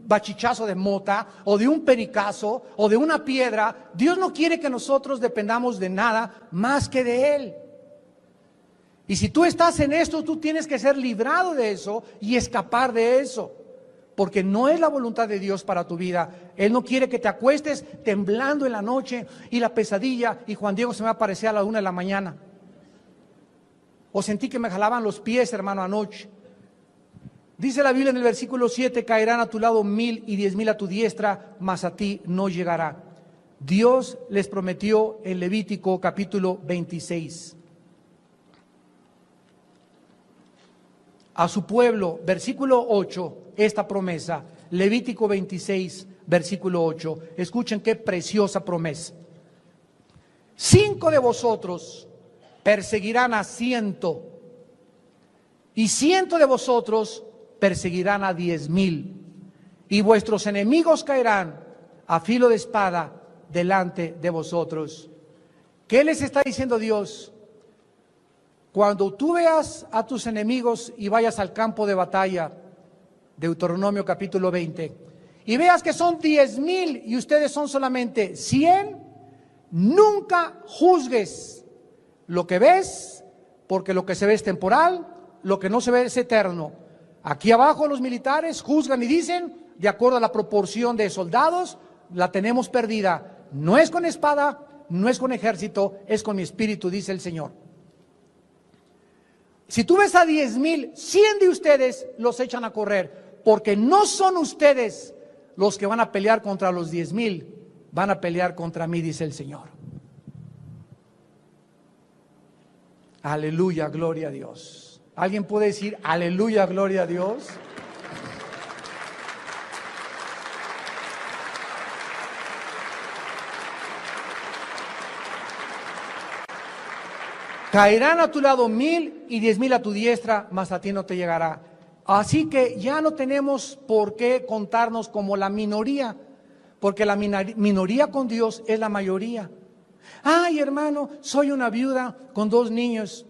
bachichazo de mota, o de un pericazo, o de una piedra. Dios no quiere que nosotros dependamos de nada más que de Él. Y si tú estás en esto, tú tienes que ser librado de eso y escapar de eso, porque no es la voluntad de Dios para tu vida. Él no quiere que te acuestes temblando en la noche y la pesadilla, y Juan Diego se me aparecía a la 1 de la mañana. O sentí que me jalaban los pies, hermano, anoche. Dice la Biblia en el versículo 7, caerán a tu lado 1000 y 10,000 a tu diestra, mas a ti no llegará. Dios les prometió en Levítico capítulo 26 a su pueblo, versículo 8, esta promesa. Levítico 26, versículo 8. Escuchen qué preciosa promesa. 5 de vosotros perseguirán a 100, y 100 de vosotros perseguirán a 10,000, y vuestros enemigos caerán a filo de espada delante de vosotros. ¿Qué les está diciendo Dios? Cuando tú veas a tus enemigos y vayas al campo de batalla, Deuteronomio capítulo 20, y veas que son 10,000 y ustedes son solamente 100, nunca juzgues lo que ves, porque lo que se ve es temporal, lo que no se ve es eterno. Aquí abajo los militares juzgan y dicen, de acuerdo a la proporción de soldados, la tenemos perdida. No es con espada, no es con ejército, es con mi espíritu, dice el Señor. Si tú ves a 10,000, 100 de ustedes los echan a correr, porque no son ustedes los que van a pelear contra los 10,000, van a pelear contra mí, dice el Señor. Aleluya, gloria a Dios. ¿Alguien puede decir aleluya, gloria a Dios? Caerán a tu lado 1000 y 10,000 a tu diestra, mas a ti no te llegará. Así que ya no tenemos por qué contarnos como la minoría, porque la minoría con Dios es la mayoría. Ay, hermano, soy una viuda con 2 niños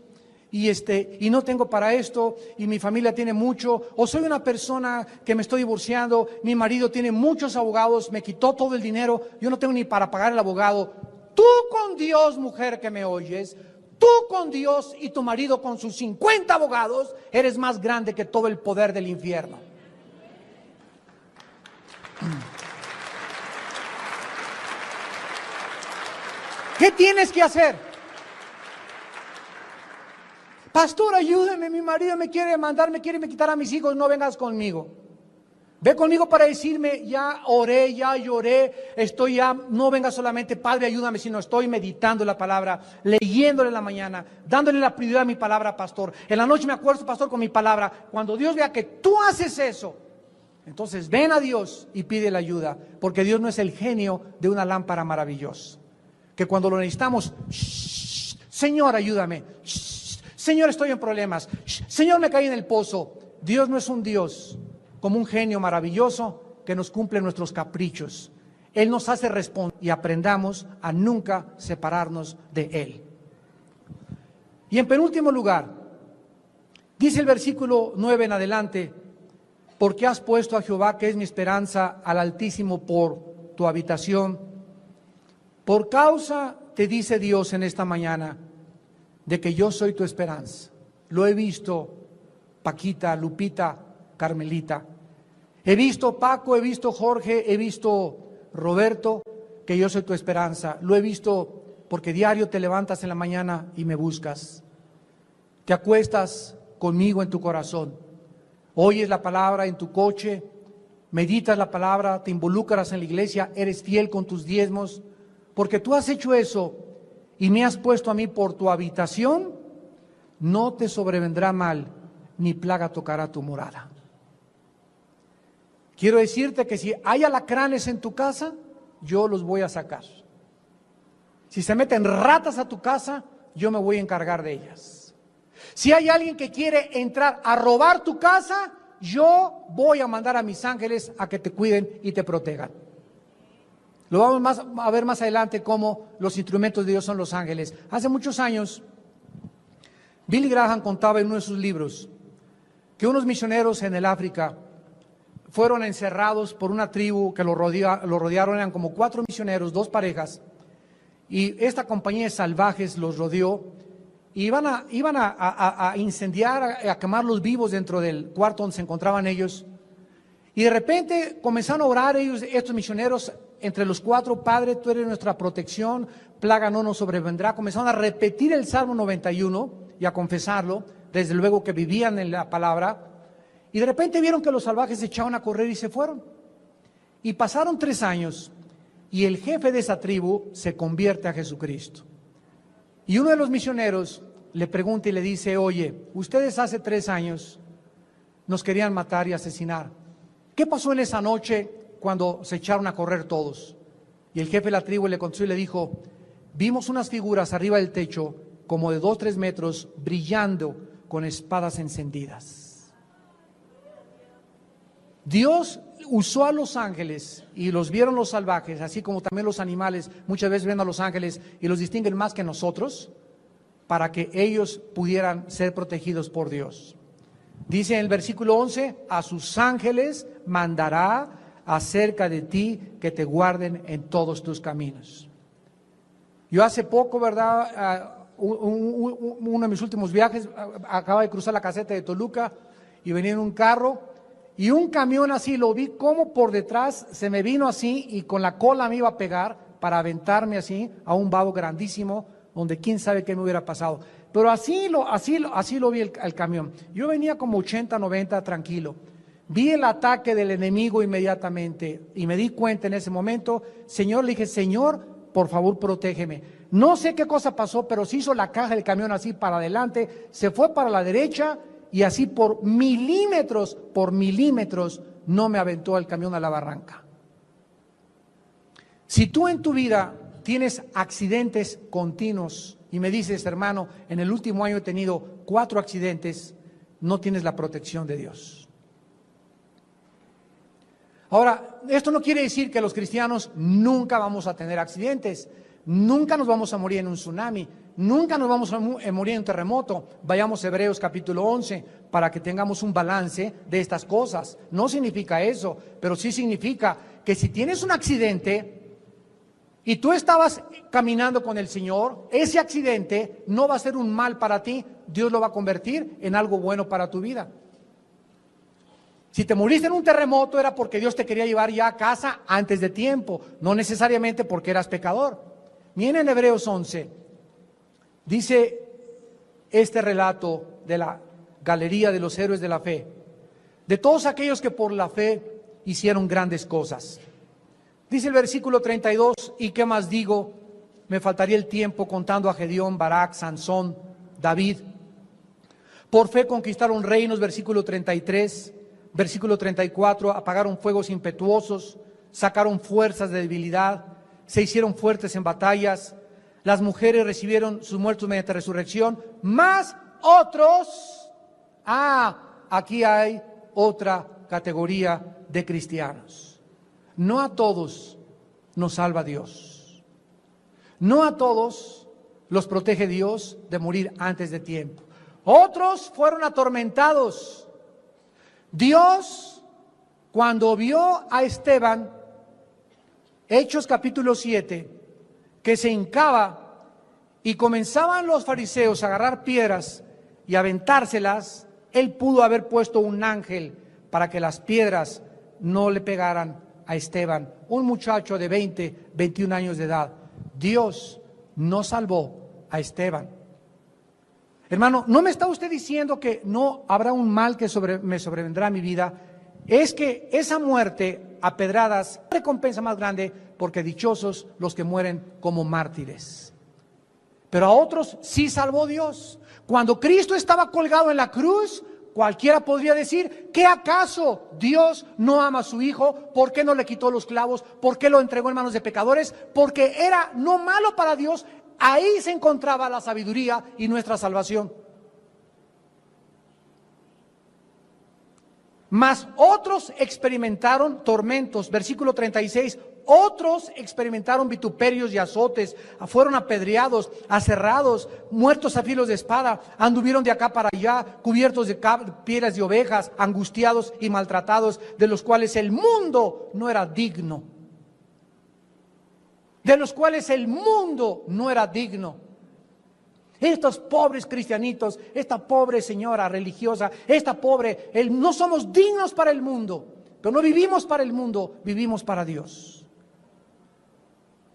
y no tengo para esto, y mi familia tiene mucho, o soy una persona que me estoy divorciando, mi marido tiene muchos abogados, me quitó todo el dinero, yo no tengo ni para pagar el abogado. Tú con Dios, mujer que me oyes, tú con Dios y tu marido con sus 50 abogados, eres más grande que todo el poder del infierno. ¿Qué tienes que hacer? Pastor, ayúdeme, mi marido me quiere mandar, me quiere quitar a mis hijos, no vengas conmigo. Ve conmigo para decirme, ya oré, ya lloré, estoy ya, no venga solamente, Padre, ayúdame, sino estoy meditando la palabra, leyéndole en la mañana, dándole la prioridad a mi palabra, pastor. En la noche me acuerdo, pastor, con mi palabra. Cuando Dios vea que tú haces eso, entonces ven a Dios y pide la ayuda, porque Dios no es el genio de una lámpara maravillosa, que cuando lo necesitamos, Señor, ayúdame, Señor, estoy en problemas, Señor, me caí en el pozo. Dios no es un Dios como un genio maravilloso que nos cumple nuestros caprichos. Él nos hace responder y aprendamos a nunca separarnos de Él. Y en penúltimo lugar, dice el versículo 9 en adelante, porque has puesto a Jehová, que es mi esperanza, al Altísimo por tu habitación. Por causa, te dice Dios en esta mañana, de que yo soy tu esperanza. Lo he visto, Paquita, Lupita, Carmelita. He visto Paco, he visto Jorge, he visto Roberto, que yo soy tu esperanza. Lo he visto porque diario te levantas en la mañana y me buscas. Te acuestas conmigo en tu corazón. Oyes la palabra en tu coche, meditas la palabra, te involucras en la iglesia, eres fiel con tus diezmos. Porque tú has hecho eso y me has puesto a mí por tu habitación, no te sobrevendrá mal, ni plaga tocará tu morada. Quiero decirte que si hay alacranes en tu casa, yo los voy a sacar. Si se meten ratas a tu casa, yo me voy a encargar de ellas. Si hay alguien que quiere entrar a robar tu casa, yo voy a mandar a mis ángeles a que te cuiden y te protejan. Lo vamos a ver más adelante cómo los instrumentos de Dios son los ángeles. Hace muchos años, Billy Graham contaba en uno de sus libros que unos misioneros en el África fueron encerrados por una tribu que lo rodearon, eran como 4 misioneros, 2 parejas, y esta compañía de salvajes los rodeó, y iban a incendiar, a quemar los vivos dentro del cuarto donde se encontraban ellos, y de repente comenzaron a orar ellos, estos misioneros, entre los 4, Padre, tú eres nuestra protección, plaga no nos sobrevendrá. Comenzaron a repetir el Salmo 91 y a confesarlo, desde luego que vivían en la palabra, y de repente vieron que los salvajes se echaban a correr y se fueron. Y pasaron 3 años y el jefe de esa tribu se convierte a Jesucristo. Y uno de los misioneros le pregunta y le dice, oye, ustedes hace 3 años nos querían matar y asesinar. ¿Qué pasó en esa noche cuando se echaron a correr todos? Y el jefe de la tribu le contestó y le dijo, vimos unas figuras arriba del techo como de 2-3 metros brillando con espadas encendidas. Dios usó a los ángeles y los vieron los salvajes, así como también los animales muchas veces ven a los ángeles y los distinguen más que nosotros, para que ellos pudieran ser protegidos por Dios. Dice en el versículo 11, a sus ángeles mandará acerca de ti que te guarden en todos tus caminos. Yo hace poco, ¿verdad? Uno de mis últimos viajes, acaba de cruzar la caseta de Toluca y venía en un carro y un camión así, lo vi como por detrás se me vino así y con la cola me iba a pegar para aventarme así a un vado grandísimo donde quién sabe qué me hubiera pasado. Pero así lo vi el camión. Yo venía como 80, 90 tranquilo. Vi el ataque del enemigo inmediatamente y me di cuenta en ese momento, Señor, le dije, Señor, por favor, protégeme. No sé qué cosa pasó, pero se hizo la caja del camión así para adelante, se fue para la derecha y así por milímetros no me aventó el camión a la barranca. Si tú en tu vida tienes accidentes continuos y me dices, hermano, en el último año he tenido 4 accidentes, no tienes la protección de Dios. Ahora, esto no quiere decir que los cristianos nunca vamos a tener accidentes, nunca nos vamos a morir en un tsunami, nunca nos vamos a morir en un terremoto. Vayamos a Hebreos capítulo 11 para que tengamos un balance de estas cosas. No significa eso, pero sí significa que si tienes un accidente y tú estabas caminando con el Señor, ese accidente no va a ser un mal para ti, Dios lo va a convertir en algo bueno para tu vida. Si te moriste en un terremoto era porque Dios te quería llevar ya a casa antes de tiempo, no necesariamente porque eras pecador. Miren en Hebreos 11, dice este relato de la galería de los héroes de la fe, de todos aquellos que por la fe hicieron grandes cosas. Dice el versículo 32, ¿y qué más digo? Me faltaría el tiempo contando a Gedeón, Barak, Sansón, David. Por fe conquistaron reinos, versículo 33, versículo 34, apagaron fuegos impetuosos, sacaron fuerzas de debilidad, se hicieron fuertes en batallas, las mujeres recibieron sus muertos mediante resurrección, más otros. Aquí hay otra categoría de cristianos. No a todos nos salva Dios. No a todos los protege Dios de morir antes de tiempo. Otros fueron atormentados. Dios, cuando vio a Esteban, Hechos capítulo 7, que se hincaba y comenzaban los fariseos a agarrar piedras y aventárselas, él pudo haber puesto un ángel para que las piedras no le pegaran a Esteban, un muchacho de 20, 21 años de edad. Dios no salvó a Esteban. Hermano, ¿no me está usted diciendo que no habrá un mal que me sobrevendrá a mi vida? Es que esa muerte a pedradas, recompensa más grande, porque dichosos los que mueren como mártires. Pero a otros sí salvó Dios. Cuando Cristo estaba colgado en la cruz, cualquiera podría decir, ¿qué acaso Dios no ama a su Hijo? ¿Por qué no le quitó los clavos? ¿Por qué lo entregó en manos de pecadores? Porque era no malo para Dios. Ahí se encontraba la sabiduría y nuestra salvación. Mas otros experimentaron tormentos, versículo 36, otros experimentaron vituperios y azotes, fueron apedreados, aserrados, muertos a filos de espada, anduvieron de acá para allá, cubiertos de pieles de ovejas, angustiados y maltratados, de los cuales el mundo no era digno. De los cuales el mundo no era digno. Estos pobres cristianitos, esta pobre señora religiosa, esta pobre, no somos dignos para el mundo, pero no vivimos para el mundo, vivimos para Dios.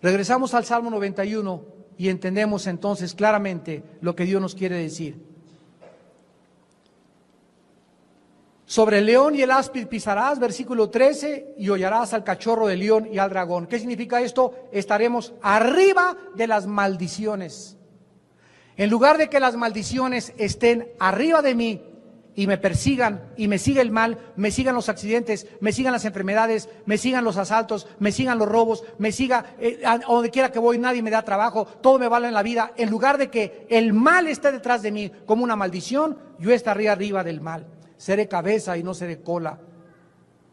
Regresamos al Salmo 91 y entendemos entonces claramente lo que Dios nos quiere decir. Sobre el león y el áspid pisarás, versículo 13, y hollarás al cachorro del león y al dragón. ¿Qué significa esto? Estaremos arriba de las maldiciones. En lugar de que las maldiciones estén arriba de mí y me persigan y me siga el mal, me sigan los accidentes, me sigan las enfermedades, me sigan los asaltos, me sigan los robos, me siga a donde quiera que voy, nadie me da trabajo, todo me vale en la vida. En lugar de que el mal esté detrás de mí como una maldición, yo estaré arriba del mal. Seré cabeza y no seré cola.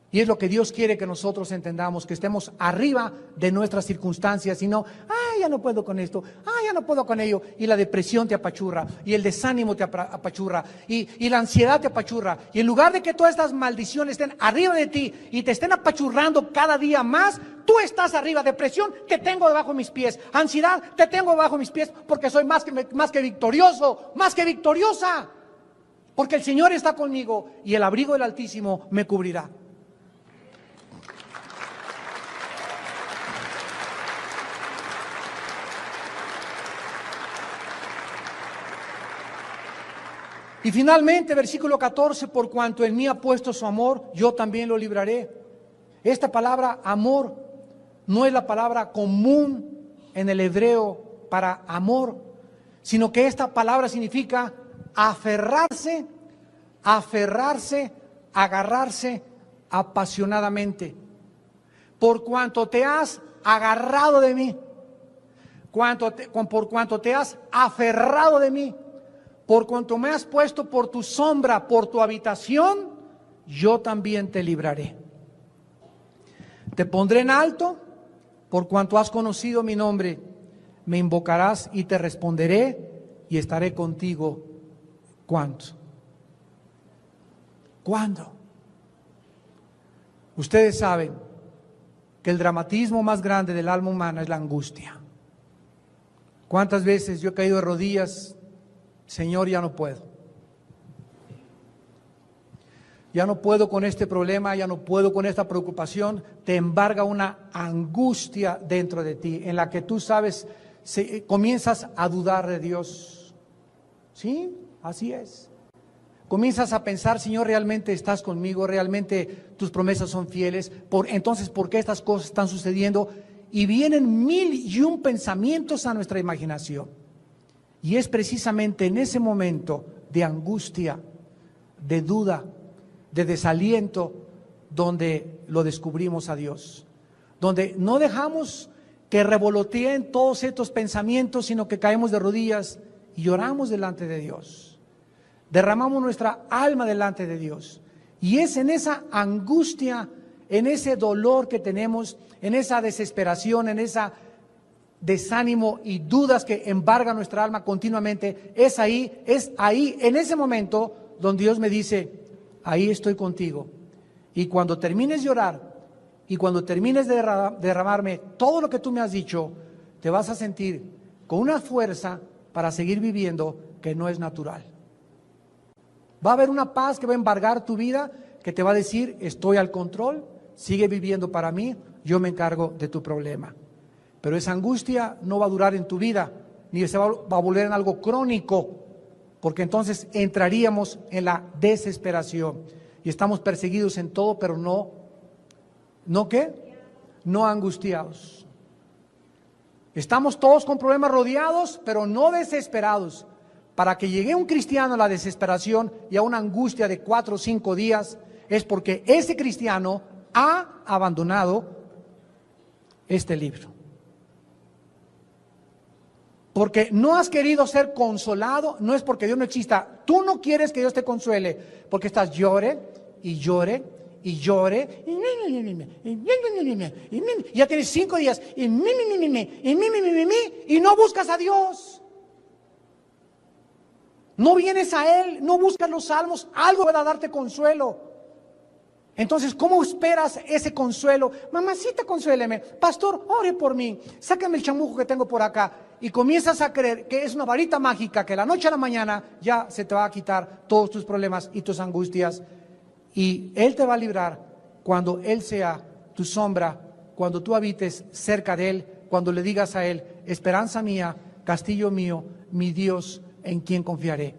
Y es lo que Dios quiere que nosotros entendamos, que estemos arriba de nuestras circunstancias y no, ya no puedo con esto, ya no puedo con ello. Y la depresión te apachurra, y el desánimo te apachurra, y la ansiedad te apachurra. Y en lugar de que todas estas maldiciones estén arriba de ti y te estén apachurrando cada día más, tú estás arriba. Depresión, te tengo debajo de mis pies. Ansiedad, te tengo debajo de mis pies porque soy más que victorioso, más que victoriosa. Porque el Señor está conmigo y el abrigo del Altísimo me cubrirá. Y finalmente, versículo 14, por cuanto en mí ha puesto su amor, yo también lo libraré. Esta palabra amor no es la palabra común en el hebreo para amor, sino que esta palabra significa aferrarse, agarrarse apasionadamente. Por cuanto te has agarrado de mí, por cuanto te has aferrado de mí, por cuanto me has puesto por tu sombra, por tu habitación, yo también te libraré. Te pondré en alto, por cuanto has conocido mi nombre, me invocarás y te responderé y estaré contigo. ¿Cuándo? ¿Cuándo? Ustedes saben que el dramatismo más grande del alma humana es la angustia. ¿Cuántas veces yo he caído de rodillas? Señor, ya no puedo. Ya no puedo con este problema, ya no puedo con esta preocupación. Te embarga una angustia dentro de ti en la que tú sabes, comienzas a dudar de Dios. Sí, así es. Comienzas a pensar, Señor, realmente estás conmigo, realmente tus promesas son fieles. Entonces, ¿por qué estas cosas están sucediendo? Y vienen 1001 pensamientos a nuestra imaginación. Y es precisamente en ese momento de angustia, de duda, de desaliento, donde lo descubrimos a Dios. Donde no dejamos que revoloteen todos estos pensamientos, sino que caemos de rodillas y lloramos delante de Dios. Derramamos nuestra alma delante de Dios. Y es en esa angustia, en ese dolor que tenemos, en esa desesperación, en ese desánimo y dudas que embargan nuestra alma continuamente, es ahí, en ese momento donde Dios me dice, ahí estoy contigo. Y cuando termines de llorar y cuando termines de derramarme todo lo que tú me has dicho, te vas a sentir con una fuerza para seguir viviendo que no es natural. Va a haber una paz que va a embargar tu vida, que te va a decir, estoy al control, sigue viviendo para mí, yo me encargo de tu problema. Pero esa angustia no va a durar en tu vida, ni se va a volver en algo crónico, porque entonces entraríamos en la desesperación. Y estamos perseguidos en todo, pero ¿no qué? No angustiados. Estamos todos con problemas rodeados, pero no desesperados. Para que llegue un cristiano a la desesperación y a una angustia de 4 o 5 días, es porque ese cristiano ha abandonado este libro. Porque no has querido ser consolado, no es porque Dios no exista. Tú no quieres que Dios te consuele, porque estás llore y llore y llore. Y ya tienes 5 días y no buscas a Dios. No vienes a Él, no buscas los salmos, algo va a darte consuelo. Entonces, ¿cómo esperas ese consuelo? Mamacita, consuéleme. Pastor, ore por mí. Sácame el chamuco que tengo por acá. Y comienzas a creer que es una varita mágica que la noche a la mañana ya se te va a quitar todos tus problemas y tus angustias. Y Él te va a librar cuando Él sea tu sombra, cuando tú habites cerca de Él, cuando le digas a Él, esperanza mía, castillo mío, mi Dios, en quien confiaré.